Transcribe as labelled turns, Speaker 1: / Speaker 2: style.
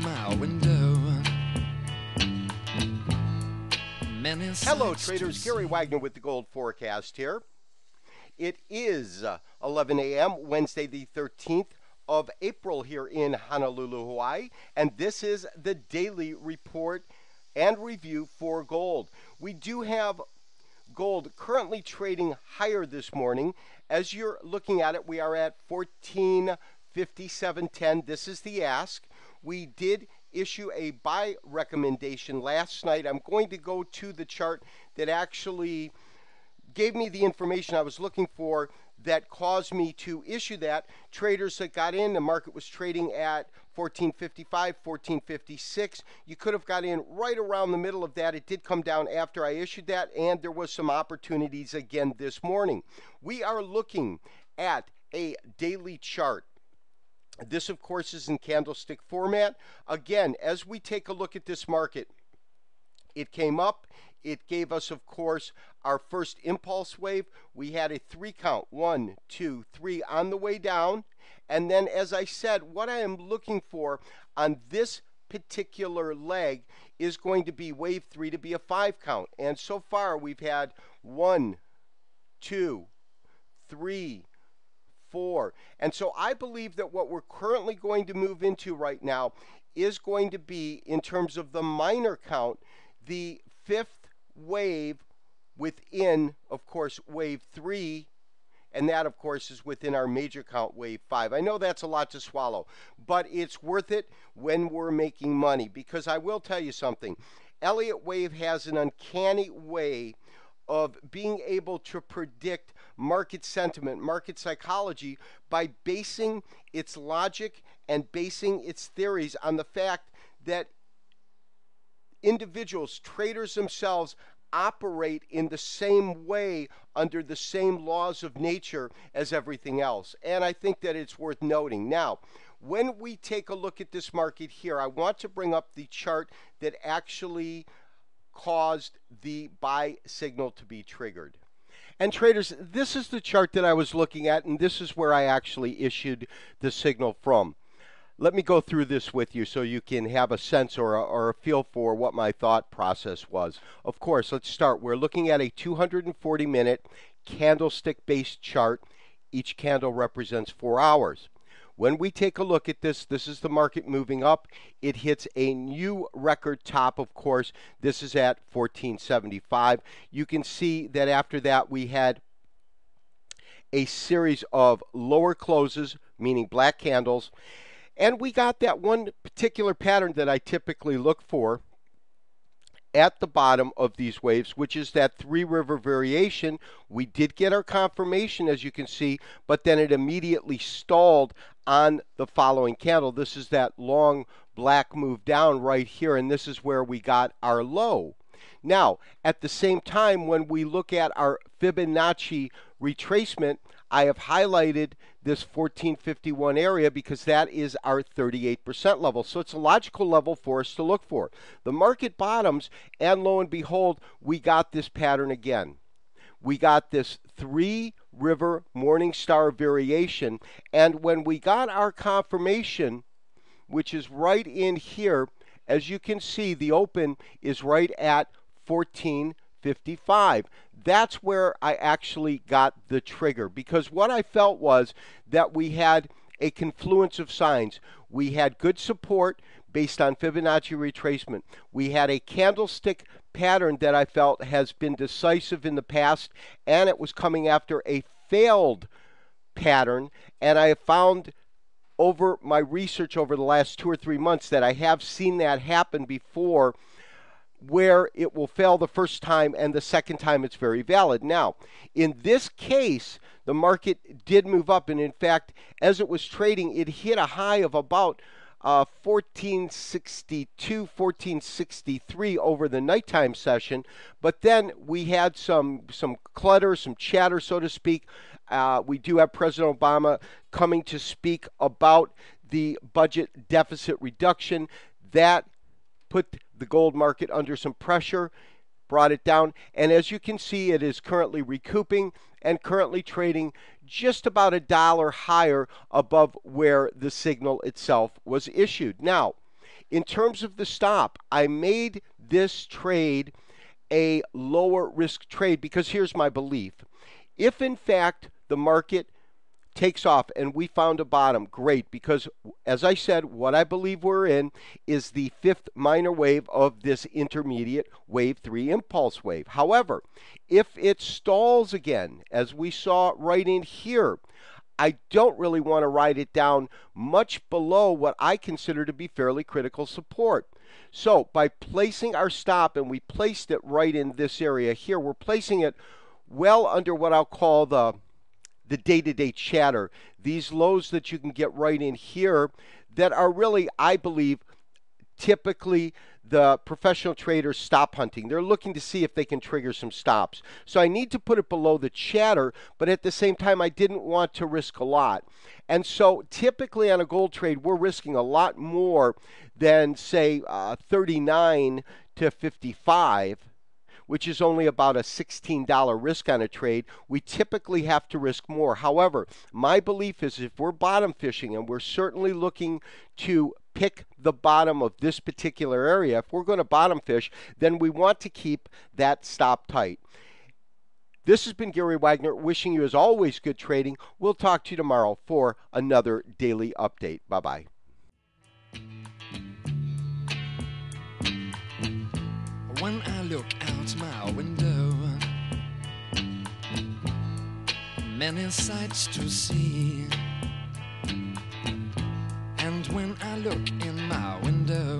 Speaker 1: my window.
Speaker 2: Hello, traders. Gary Wagner with the Gold Forecast here. It is 11 a.m. Wednesday, the 13th of April here in Honolulu, Hawaii, and this is the daily report and review for gold. We do have gold currently trading higher this morning. As you're looking at it, we are at 1457.10. This is the ask. We did issue a buy recommendation last night. I'm going to go to the chart that actually gave me the information I was looking for that caused me to issue that. Traders that got in, the market was trading at 1455, 1456. You could have got in right around the middle of that. It did come down after I issued that, and there was some opportunities again this morning. We are looking at a daily chart. This, of course, is in candlestick format. Again, as we take a look at this market, it came up. It gave us, of course, our first impulse wave. We had a 3 count, 1, 2, 3 on the way down. And then, as I said, what I am looking for on this particular leg is going to be wave 3 to be a 5 count. And so far, we've had 1, 2, 3, 4. And so I believe that what we're currently going to move into right now is going to be, in terms of the minor count, the 5th wave within, of course, wave 3, and that, of course, is within our major count, wave 5. I know that's a lot to swallow, but it's worth it when we're making money, because I will tell you something. Elliott Wave has an uncanny way of being able to predict market sentiment, market psychology, by basing its logic and basing its theories on the fact that individuals, traders themselves, operate in the same way under the same laws of nature as everything else. And I think that it's worth noting. Now, when we take a look at this market here, I want to bring up the chart that actually caused the buy signal to be triggered. And traders, this is the chart that I was looking at, and this is where I actually issued the signal from. Let me go through this with you so you can have a sense or a feel for what my thought process was. Of course, let's start. We're looking at a 240-minute candlestick-based chart. Each candle represents 4 hours. When we take a look at this, this is the market moving up. It hits a new record top, of course. This is at 1475. You can see that after that we had a series of lower closes, meaning black candles. And we got that one particular pattern that I typically look for at the bottom of these waves, which is that 3-river variation. We did get our confirmation, as you can see, but then it immediately stalled on the following candle. This is that long black move down right here, and this is where we got our low. Now, at the same time, when we look at our Fibonacci retracement, I have highlighted this 1451 area because that is our 38% level. So it's a logical level for us to look for. The market bottoms, and lo and behold, we got this pattern again. We got this 3-river Morningstar variation, and when we got our confirmation, which is right in here, as you can see, the open is right at 1455. That's where I actually got the trigger, because what I felt was that we had a confluence of signs. We had good support based on Fibonacci retracement. We had a candlestick pattern that I felt has been decisive in the past, and it was coming after a failed pattern. And I have found over my research over the last 2 or 3 months that I have seen that happen before, where it will fail the first time and the second time it's very valid. Now, in this case, the market did move up, and in fact, as it was trading, it hit a high of about 1462, 1463 over the nighttime session, but then we had some clutter, some chatter, so to speak. We do have President Obama coming to speak about the budget deficit reduction. That put the gold market under some pressure, brought it down, and as you can see, it is currently recouping and currently trading just about $1 higher above where the signal itself was issued. Now, In terms of the stop, I made this trade a lower risk trade because here's my belief. If in fact the market takes off and we found a bottom, great, because as I said, what I believe we're in is the fifth minor wave of this intermediate wave 3 impulse wave. However, if it stalls again, as we saw right in here, I don't really want to ride it down much below what I consider to be fairly critical support. So by placing our stop, and we placed it right in this area here, we're placing it well under what I'll call the day-to-day chatter, these lows that you can get right in here that are really, I believe, typically the professional traders stop hunting. They're looking to see if they can trigger some stops. So I need to put it below the chatter, but at the same time, I didn't want to risk a lot. And so typically on a gold trade, we're risking a lot more than, say, 39 to 55, which is only about a $16 risk on a trade. We typically have to risk more. However, my belief is if we're bottom fishing, and we're certainly looking to pick the bottom of this particular area, if we're going to bottom fish, then we want to keep that stop tight. This has been Gary Wagner, wishing you as always good trading. We'll talk to you tomorrow for another daily update. Bye-bye.
Speaker 1: When I look out my window, many sights to see. And when I look in my window,